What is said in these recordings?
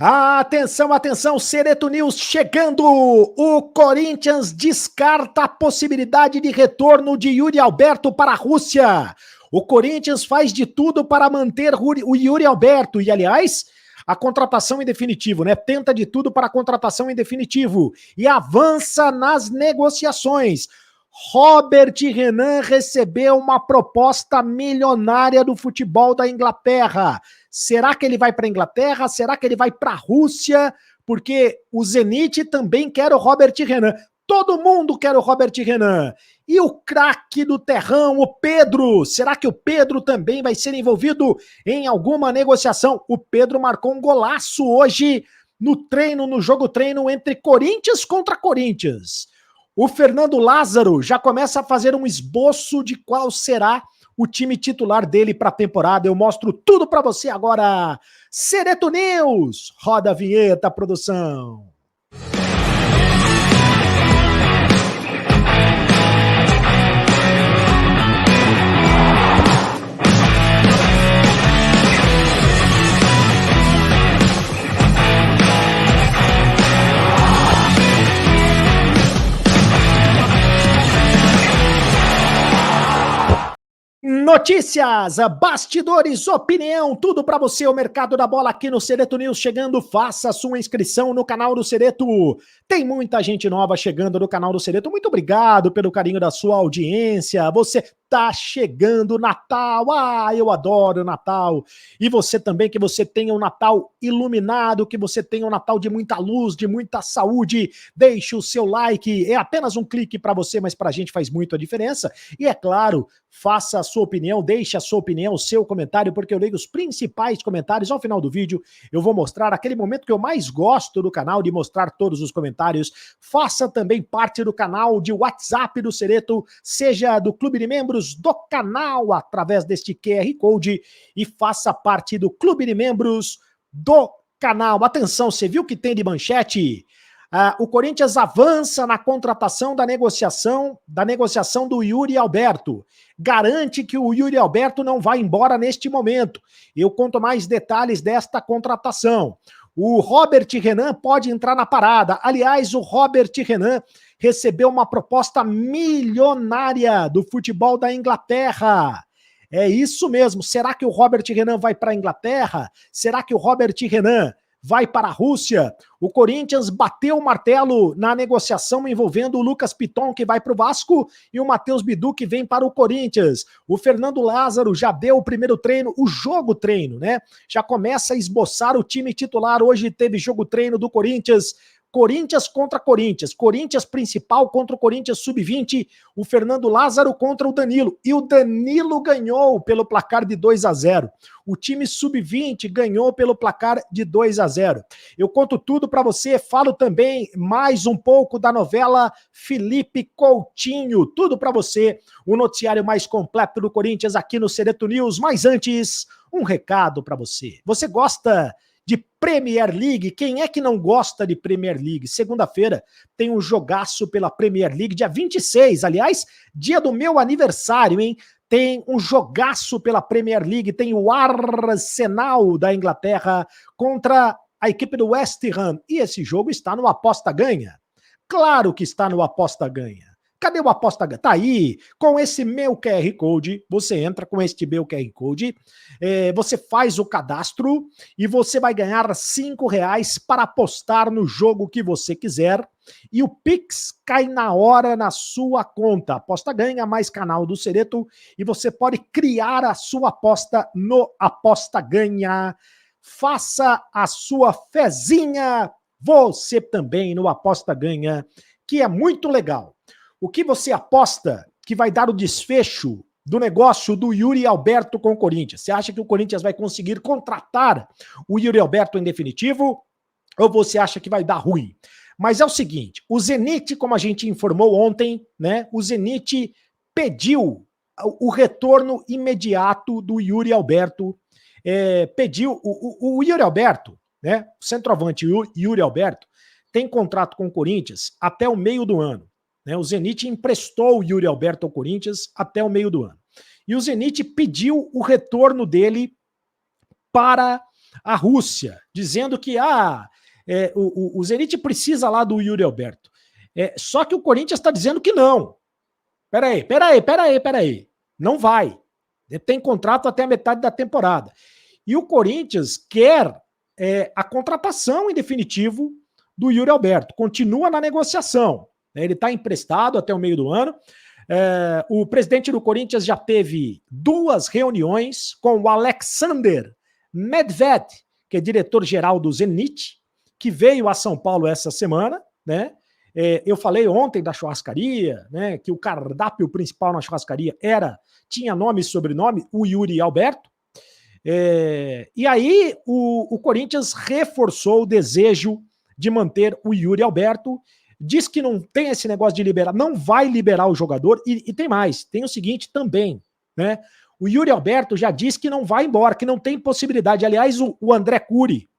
Atenção, atenção, Sereto News chegando! O Corinthians descarta a possibilidade de retorno de Yuri Alberto para a Rússia. O Corinthians faz de tudo para manter o Yuri Alberto e, aliás, a contratação em definitivo, né? Tenta de tudo para a contratação em definitivo e avança nas negociações. Robert Renan recebeu uma proposta milionária do futebol da Inglaterra. Será que ele vai para a Inglaterra? Será que ele vai para a Rússia? Porque o Zenit também quer o Robert Renan. Todo mundo quer o Robert Renan. E o craque do terrão, o Pedro? Será que o Pedro também vai ser envolvido em alguma negociação? O Pedro marcou um golaço hoje no treino, no jogo treino entre Corinthians contra Corinthians. O Fernando Lázaro já começa a fazer um esboço de qual será o time titular dele para a temporada. Eu mostro tudo para você agora. Sereto News, roda a vinheta, produção. Notícias, bastidores, opinião, tudo para você, o mercado da bola aqui no Sereto News chegando. Faça a sua inscrição no canal do Sereto. Tem muita gente nova chegando no canal do Sereto. Muito obrigado pelo carinho da sua audiência. Você tá chegando o Natal. Eu adoro o Natal. E você também, que você tenha um Natal iluminado, que você tenha um Natal de muita luz, de muita saúde. Deixe o seu like. É apenas um clique para você, mas pra gente faz muito a diferença. E é claro, faça a sua opinião, deixe a sua opinião, o seu comentário, porque eu leio os principais comentários. Ao final do vídeo, eu vou mostrar aquele momento que eu mais gosto do canal, de mostrar todos os comentários. Faça também parte do canal de WhatsApp do Sereto, seja do clube de membros do canal, através deste QR Code, e faça parte do clube de membros do canal. Atenção, você viu que tem de manchete? O Corinthians avança na contratação da negociação do Yuri Alberto. Garante que o Yuri Alberto não vai embora neste momento. Eu conto mais detalhes desta contratação. O Robert Renan pode entrar na parada. Aliás, o Robert Renan recebeu uma proposta milionária do futebol da Inglaterra. É isso mesmo. Será que o Robert Renan vai para a Inglaterra? Será que o Robert Renan vai para a Rússia? O Corinthians bateu o martelo na negociação envolvendo o Lucas Piton, que vai para o Vasco, e o Matheus Bidu, que vem para o Corinthians. O Fernando Lázaro já deu o primeiro treino, o jogo treino, né? Já começa a esboçar o time titular. Hoje teve jogo treino do Corinthians. Corinthians contra Corinthians, Corinthians principal contra o Corinthians sub-20, o Fernando Lázaro contra o Danilo, e o Danilo ganhou pelo placar de 2-0, o time sub-20 ganhou pelo placar de 2-0. Eu conto tudo para você, falo também mais um pouco da novela Felipe Coutinho, tudo para você, o noticiário mais completo do Corinthians aqui no Sereto News. Mas antes, um recado para você. Você gosta de Premier League? Quem é que não gosta de Premier League? Segunda-feira tem um jogaço pela Premier League, dia 26, aliás, dia do meu aniversário, hein? Tem um jogaço pela Premier League, tem o Arsenal da Inglaterra contra a equipe do West Ham, e esse jogo está no Aposta Ganha. Claro que está no Aposta Ganha. Cadê o Aposta Ganha? Tá aí, com esse meu QR Code, você entra com este meu QR Code, você faz o cadastro e você vai ganhar R$5 para apostar no jogo que você quiser, e o Pix cai na hora na sua conta. Aposta Ganha, mais canal do Sereto, e você pode criar a sua aposta no Aposta Ganha. Faça a sua fezinha, você também no Aposta Ganha, que é muito legal. O que você aposta que vai dar o desfecho do negócio do Yuri Alberto com o Corinthians? Você acha que o Corinthians vai conseguir contratar o Yuri Alberto em definitivo? Ou você acha que vai dar ruim? Mas é o seguinte, o Zenit, como a gente informou ontem, né? O Zenit pediu o retorno imediato do Yuri Alberto. Pediu o Yuri Alberto, né? O centroavante Yuri Alberto tem contrato com o Corinthians até o meio do ano. O Zenit emprestou o Yuri Alberto ao Corinthians até o meio do ano. E o Zenit pediu o retorno dele para a Rússia, dizendo que o Zenit precisa lá do Yuri Alberto. Só que o Corinthians está dizendo que não. Peraí. Não vai. Tem contrato até a metade da temporada. E o Corinthians quer a contratação em definitivo do Yuri Alberto. Continua na negociação. Ele está emprestado até o meio do ano. O presidente do Corinthians já teve 2 reuniões com o Alexander Medved, que é diretor-geral do Zenit, que veio a São Paulo essa semana, né? Eu falei ontem da churrascaria, né, que o cardápio principal na churrascaria tinha nome e sobrenome, o Yuri Alberto. E aí o Corinthians reforçou o desejo de manter o Yuri Alberto, diz que não tem esse negócio de liberar, não vai liberar o jogador, e tem mais, tem o seguinte também, né? O Yuri Alberto já disse que não vai embora, que não tem possibilidade. Aliás, o André Curi,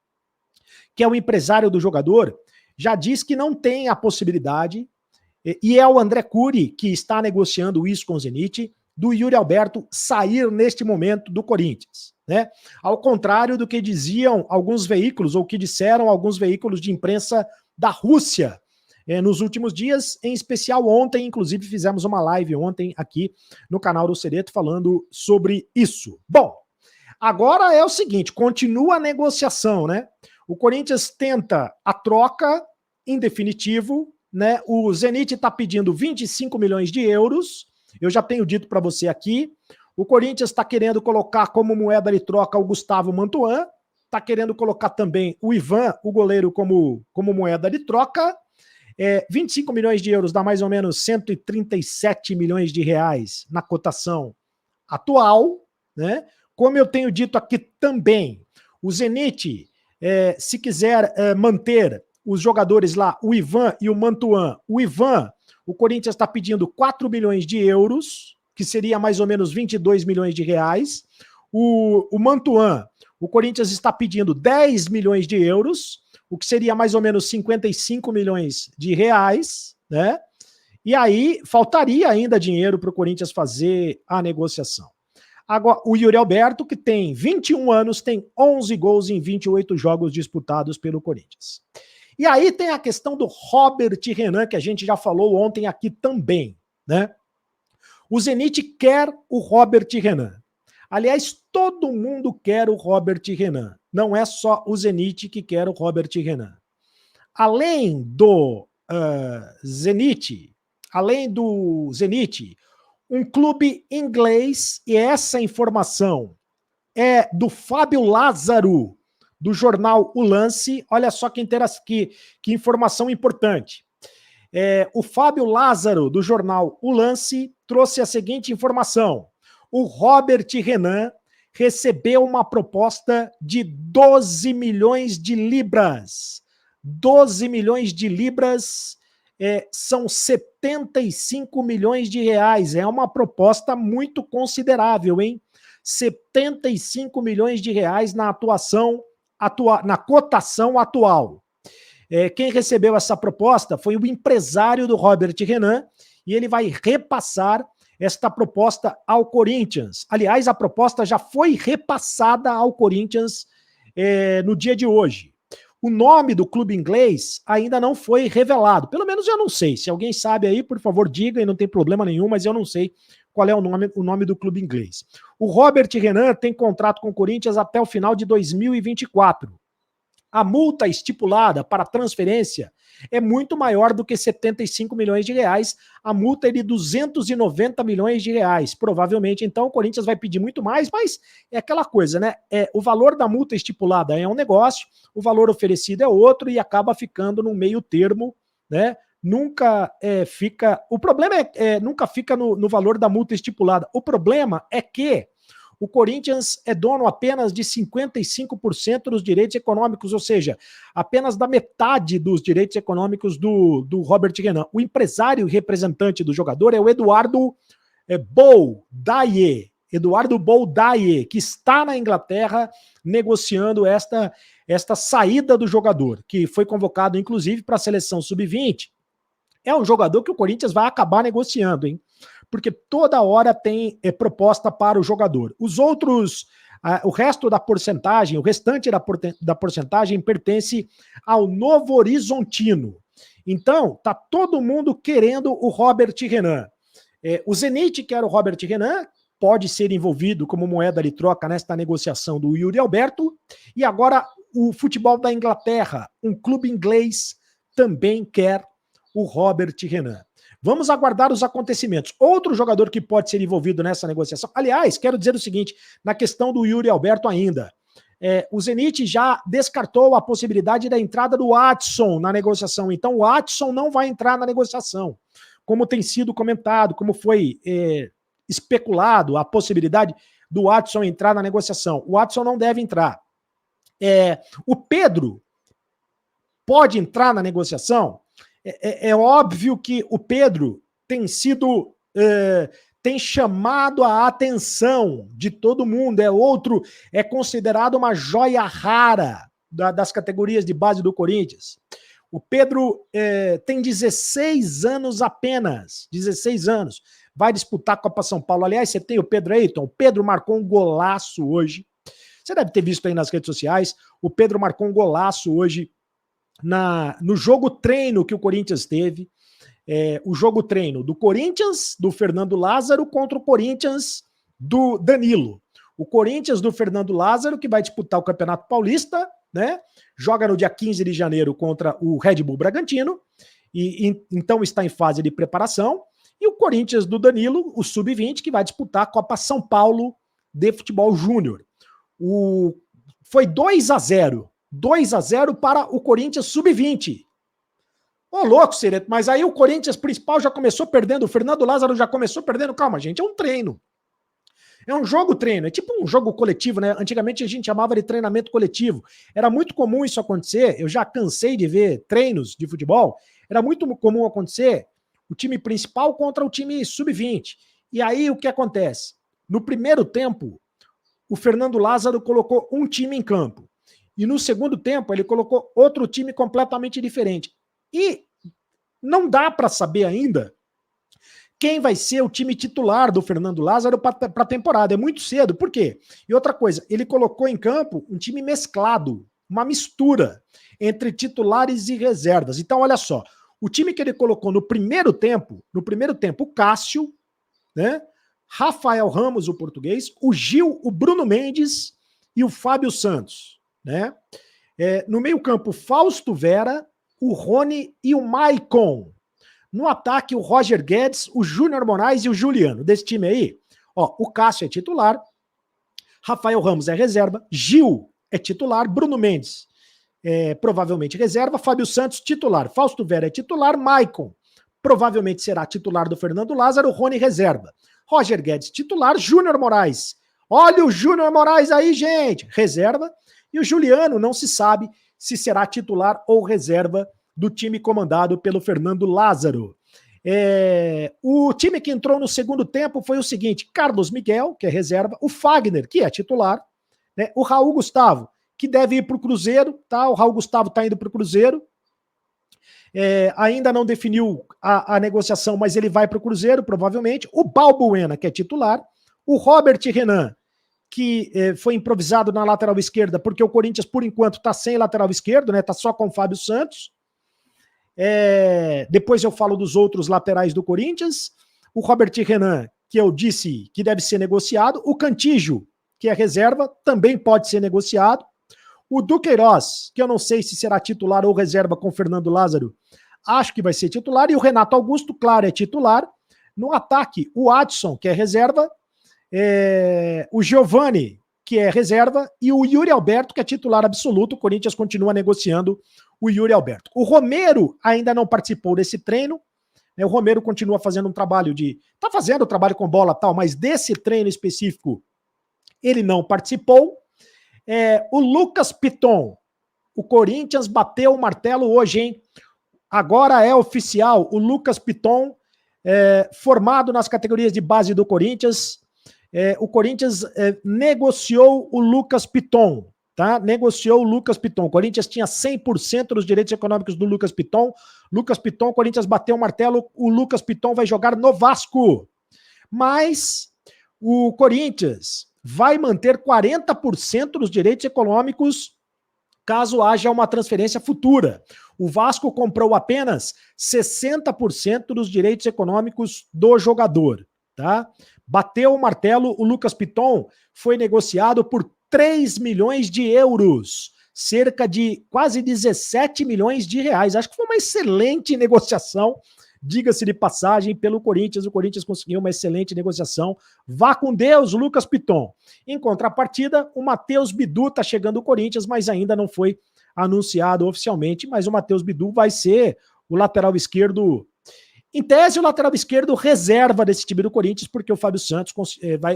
que é o empresário do jogador, já diz que não tem a possibilidade, e é o André Curi que está negociando isso com o Zenit, do Yuri Alberto sair neste momento do Corinthians, né? Ao contrário do que diziam alguns veículos, ou que disseram alguns veículos de imprensa da Rússia, nos últimos dias, em especial ontem, inclusive fizemos uma live ontem aqui no canal do Cereto falando sobre isso. Bom, agora é o seguinte, continua a negociação, né? O Corinthians tenta a troca em definitivo, né? O Zenit está pedindo 25 milhões de euros, eu já tenho dito para você aqui, o Corinthians está querendo colocar como moeda de troca o Gustavo Mantuan, está querendo colocar também o Ivan, o goleiro, como moeda de troca. 25 milhões de euros dá mais ou menos 137 milhões de reais na cotação atual, né? Como eu tenho dito aqui também, o Zenit, se quiser manter os jogadores lá, o Ivan e o Mantuan, o Ivan, o Corinthians está pedindo 4 milhões de euros, que seria mais ou menos 22 milhões de reais. O Mantuan, o Corinthians está pedindo 10 milhões de euros, o que seria mais ou menos 55 milhões de reais, né? E aí faltaria ainda dinheiro para o Corinthians fazer a negociação. Agora, o Yuri Alberto, que tem 21 anos, tem 11 gols em 28 jogos disputados pelo Corinthians. E aí tem a questão do Robert Renan, que a gente já falou ontem aqui também, né? O Zenit quer o Robert Renan. Aliás, todo mundo quer o Robert Renan. Não é só o Zenit que quer o Robert Renan. Além do Zenit, um clube inglês, e essa informação é do Fábio Lázaro, do jornal O Lance. Olha só que informação importante. O Fábio Lázaro, do jornal O Lance, trouxe a seguinte informação. O Robert Renan recebeu uma proposta de 12 milhões de libras. 12 milhões de libras são 75 milhões de reais. É uma proposta muito considerável, hein? 75 milhões de reais na na cotação atual. Quem recebeu essa proposta foi o empresário do Robert Renan, e ele vai repassar esta proposta ao Corinthians. Aliás, a proposta já foi repassada ao Corinthians no dia de hoje. O nome do clube inglês ainda não foi revelado. Pelo menos eu não sei. Se alguém sabe aí, por favor, diga, e não tem problema nenhum, mas eu não sei qual é o nome do clube inglês. O Robert Renan tem contrato com o Corinthians até o final de 2024. A multa estipulada para transferência é muito maior do que 75 milhões de reais. A multa é de 290 milhões de reais. Provavelmente, então, o Corinthians vai pedir muito mais, mas é aquela coisa, né? O valor da multa estipulada é um negócio, o valor oferecido é outro e acaba ficando no meio termo, né? Nunca fica... O problema nunca fica no valor da multa estipulada. O problema é que o Corinthians é dono apenas de 55% dos direitos econômicos, ou seja, apenas da metade dos direitos econômicos do Robert Renan. O empresário e representante do jogador é o Eduardo Boldaie, que está na Inglaterra negociando esta saída do jogador, que foi convocado, inclusive, para a seleção sub-20. É um jogador que o Corinthians vai acabar negociando, hein? Porque toda hora tem proposta para o jogador. Os outros O resto da porcentagem, o restante da porcentagem pertence ao Novo Horizontino. Então, tá todo mundo querendo o Robert Renan. O Zenit quer o Robert Renan, pode ser envolvido como moeda de troca nesta negociação do Yuri Alberto, e agora o futebol da Inglaterra, um clube inglês, também quer o Robert Renan. Vamos aguardar os acontecimentos. Outro jogador que pode ser envolvido nessa negociação, aliás, quero dizer o seguinte, na questão do Yuri Alberto ainda, o Zenit já descartou a possibilidade da entrada do Watson na negociação, então o Watson não vai entrar na negociação, como tem sido comentado, como foi especulado a possibilidade do Watson entrar na negociação. O Watson não deve entrar. O Pedro pode entrar na negociação? É óbvio que o Pedro tem sido, tem chamado a atenção de todo mundo, é considerado uma joia rara das categorias de base do Corinthians. O Pedro tem 16 anos apenas, 16 anos, vai disputar a Copa São Paulo. Aliás, você tem o Pedro Eiton, o Pedro marcou um golaço hoje, você deve ter visto aí nas redes sociais, o Pedro marcou um golaço hoje no jogo treino que o Corinthians teve, o jogo treino do Corinthians, do Fernando Lázaro, contra o Corinthians do Danilo. O Corinthians do Fernando Lázaro, que vai disputar o Campeonato Paulista, né? Joga no dia 15 de janeiro contra o Red Bull Bragantino, e então está em fase de preparação, e o Corinthians do Danilo, o Sub-20, que vai disputar a Copa São Paulo de Futebol Júnior. Foi 2-0 para o Corinthians Sub-20. Ô, louco, Cereto, mas aí o Corinthians principal já começou perdendo, o Fernando Lázaro já começou perdendo. Calma, gente, é um treino. É um jogo treino, é tipo um jogo coletivo, né? Antigamente a gente chamava de treinamento coletivo. Era muito comum isso acontecer, eu já cansei de ver treinos de futebol, era muito comum acontecer o time principal contra o time Sub-20. E aí o que acontece? No primeiro tempo, o Fernando Lázaro colocou um time em campo. E no segundo tempo, ele colocou outro time completamente diferente. E não dá para saber ainda quem vai ser o time titular do Fernando Lázaro para a temporada. É muito cedo. Por quê? E outra coisa, ele colocou em campo um time mesclado, uma mistura entre titulares e reservas. Então, olha só, o time que ele colocou no primeiro tempo, o Cássio, né? Rafael Ramos, o português, o Gil, o Bruno Mendes e o Fábio Santos, né? No meio-campo, Fausto Vera, o Rony e o Maicon. No ataque, o Roger Guedes, o Júnior Moraes e o Juliano. Desse time aí, ó, o Cássio é titular, Rafael Ramos é reserva, Gil é titular, Bruno Mendes provavelmente reserva, Fábio Santos titular, Fausto Vera é titular, Maicon provavelmente será titular do Fernando Lázaro, Rony reserva, Roger Guedes titular, Júnior Moraes, olha o Júnior Moraes aí, gente, reserva, e o Juliano não se sabe se será titular ou reserva do time comandado pelo Fernando Lázaro. O time que entrou no segundo tempo foi o seguinte: Carlos Miguel, que é reserva, o Fagner, que é titular, né? O Raul Gustavo, que deve ir para o Cruzeiro, tá? O Raul Gustavo está indo para o Cruzeiro. Ainda não definiu a negociação, mas ele vai para o Cruzeiro, provavelmente. O Balbuena, que é titular. O Robert Renan, que foi improvisado na lateral esquerda, porque o Corinthians, por enquanto, está sem lateral esquerdo, né? Está só com o Fábio Santos. Depois eu falo dos outros laterais do Corinthians. O Robert Renan, que eu disse que deve ser negociado. O Cantígio, que é reserva, também pode ser negociado. O Duqueiroz, que eu não sei se será titular ou reserva com o Fernando Lázaro, acho que vai ser titular. E o Renato Augusto, claro, é titular. No ataque, o Adson, que é reserva. O Giovani, que é reserva. E o Yuri Alberto, que é titular absoluto. O Corinthians continua negociando o Yuri Alberto. O Romero ainda não participou desse treino. O Romero continua fazendo um trabalho tá fazendo trabalho com bola e tal, mas desse treino específico ele não participou. O Lucas Piton, o Corinthians bateu o martelo hoje, hein? Agora é oficial, o Lucas Piton, formado nas categorias de base do Corinthians, o Corinthians negociou o Lucas Piton, tá? Negociou o Lucas Piton. O Corinthians tinha 100% dos direitos econômicos do Lucas Piton. Lucas Piton, o Corinthians bateu o martelo, o Lucas Piton vai jogar no Vasco. Mas o Corinthians vai manter 40% dos direitos econômicos caso haja uma transferência futura. O Vasco comprou apenas 60% dos direitos econômicos do jogador, tá? Bateu o martelo, o Lucas Piton foi negociado por 3 milhões de euros, cerca de quase 17 milhões de reais. Acho que foi uma excelente negociação, diga-se de passagem, pelo Corinthians. O Corinthians conseguiu uma excelente negociação. Vá com Deus, Lucas Piton. Em contrapartida, o Matheus Bidu está chegando ao Corinthians, mas ainda não foi anunciado oficialmente, mas o Matheus Bidu vai ser o lateral esquerdo, em tese, o lateral esquerdo reserva desse time do Corinthians, porque o Fábio Santos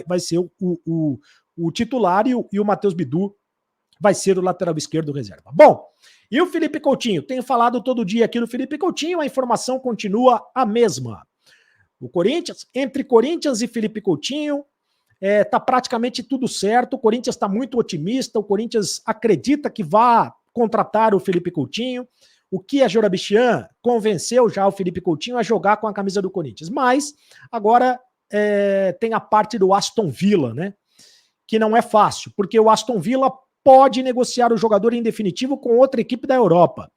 vai ser o titular e o Matheus Bidu vai ser o lateral esquerdo reserva. Bom, e o Felipe Coutinho? Tenho falado todo dia aqui do Felipe Coutinho, a informação continua a mesma. O Corinthians, entre Corinthians e Felipe Coutinho, tá praticamente tudo certo. O Corinthians está muito otimista, o Corinthians acredita que vai contratar o Felipe Coutinho. O Kia Jorabichian convenceu já o Felipe Coutinho a jogar com a camisa do Corinthians. Mas agora tem a parte do Aston Villa, né? Que não é fácil, porque o Aston Villa pode negociar o jogador em definitivo com outra equipe da Europa.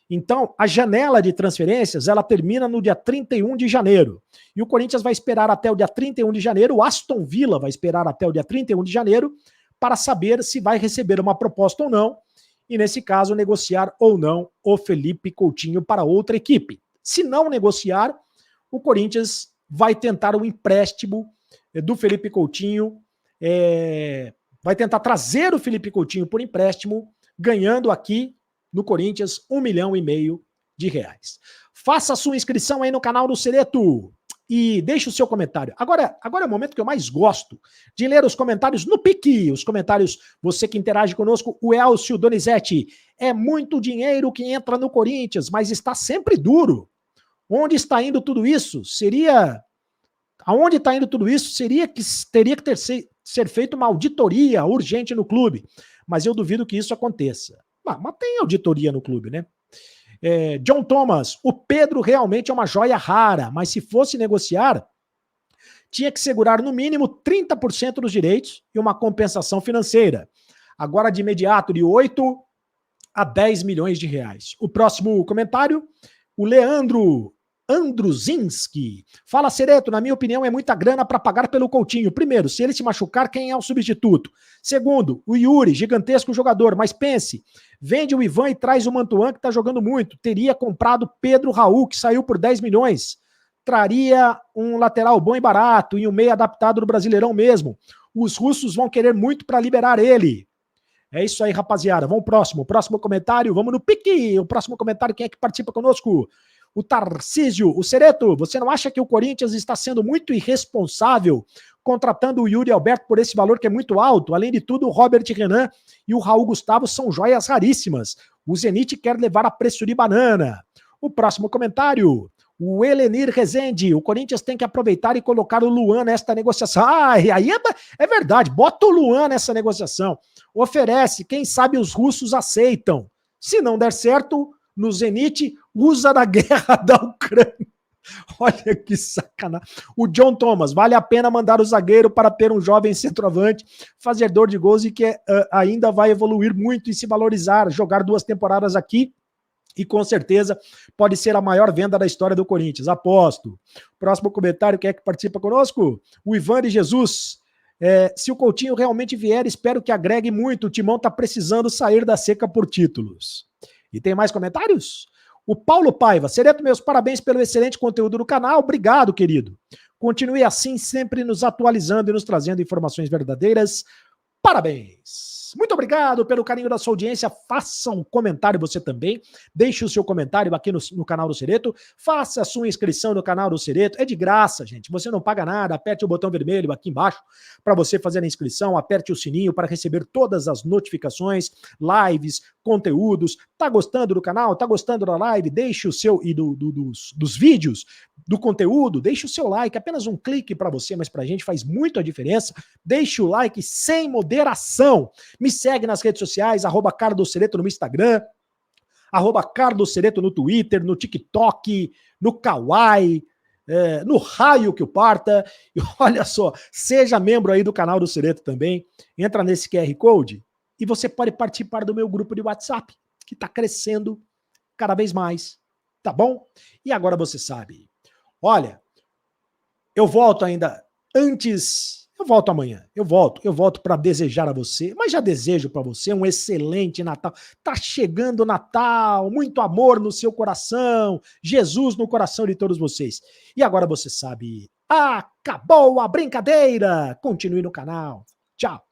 Então, a janela de transferências, ela termina no dia 31 de janeiro. E o Corinthians vai esperar até o dia 31 de janeiro, o Aston Villa vai esperar até o dia 31 de janeiro para saber se vai receber uma proposta ou não, e nesse caso, negociar ou não o Felipe Coutinho para outra equipe. Se não negociar, o Corinthians vai tentar o empréstimo do Felipe Coutinho, vai tentar trazer o Felipe Coutinho por empréstimo, ganhando aqui no Corinthians R$1,5 milhão de reais. Faça a sua inscrição aí no canal do Cereto e deixe o seu comentário. Agora é o momento que eu mais gosto de ler os comentários no Pique. Os comentários, você que interage conosco, o Elcio Donizete. É muito dinheiro que entra no Corinthians, mas está sempre duro. Onde está indo tudo isso? Aonde está indo tudo isso? Teria que ser feita uma auditoria urgente no clube. Mas eu duvido que isso aconteça. Mas tem auditoria no clube, né? John Thomas, o Pedro realmente é uma joia rara, mas se fosse negociar, tinha que segurar no mínimo 30% dos direitos e uma compensação financeira. Agora, de imediato, de 8 a 10 milhões de reais. O próximo comentário, o Leandro Andruzinski. Fala, Cereto, na minha opinião é muita grana para pagar pelo Coutinho. Primeiro, se ele se machucar, quem é o substituto? Segundo, o Yuri, gigantesco jogador, mas pense, vende o Ivan e traz o Mantuan, que está jogando muito. Teria comprado Pedro Raul, que saiu por 10 milhões. Traria um lateral bom e barato e um meio adaptado no Brasileirão mesmo. Os russos vão querer muito para liberar ele. É isso aí, rapaziada. Vamos pro próximo comentário. Vamos no pique. O próximo comentário, quem é que participa conosco? O Tarcísio, o Cereto, você não acha que o Corinthians está sendo muito irresponsável contratando o Yuri Alberto por esse valor que é muito alto? Além de tudo, o Robert Renan e o Raul Gustavo são joias raríssimas. O Zenit quer levar a preço de banana. O próximo comentário, o Elenir Rezende, o Corinthians tem que aproveitar e colocar o Luan nesta negociação. Aí é verdade, bota o Luan nessa negociação. Oferece, quem sabe os russos aceitam. Se não der certo, no Zenit, usa na guerra da Ucrânia. Olha que sacanagem. O John Thomas, vale a pena mandar o zagueiro para ter um jovem centroavante, fazedor de gols e que ainda vai evoluir muito e se valorizar, jogar 2 temporadas aqui e com certeza pode ser a maior venda da história do Corinthians, aposto. Próximo comentário, quem é que participa conosco? O Ivan de Jesus. Se o Coutinho realmente vier, espero que agregue muito, o Timão está precisando sair da seca por títulos. E tem mais comentários? O Paulo Paiva, Cereto, meus parabéns pelo excelente conteúdo do canal, obrigado, querido. Continue assim, sempre nos atualizando e nos trazendo informações verdadeiras. Parabéns! Muito obrigado pelo carinho da sua audiência. Faça um comentário você também. Deixe o seu comentário aqui no canal do Cereto. Faça a sua inscrição no canal do Cereto. É de graça, gente. Você não paga nada. Aperte o botão vermelho aqui embaixo para você fazer a inscrição. Aperte o sininho para receber todas as notificações, lives, conteúdos. Tá gostando do canal? Tá gostando da live? Deixe o seu e dos vídeos, do conteúdo. Deixe o seu like. Apenas um clique para você, mas para a gente faz muito a diferença. Deixe o like sem moderação. Me segue nas redes sociais, @CarlosCereto no Instagram, @CarlosCereto no Twitter, no TikTok, no Kawaii, no raio que o parta. E olha só, seja membro aí do canal do Sereto também. Entra nesse QR Code e você pode participar do meu grupo de WhatsApp, que está crescendo cada vez mais, tá bom? E agora você sabe. Olha, eu volto ainda antes, eu volto amanhã, eu volto para desejar a você, mas já desejo para você um excelente Natal. Tá chegando o Natal, muito amor no seu coração, Jesus no coração de todos vocês. E agora você sabe, acabou a brincadeira. Continue no canal. Tchau.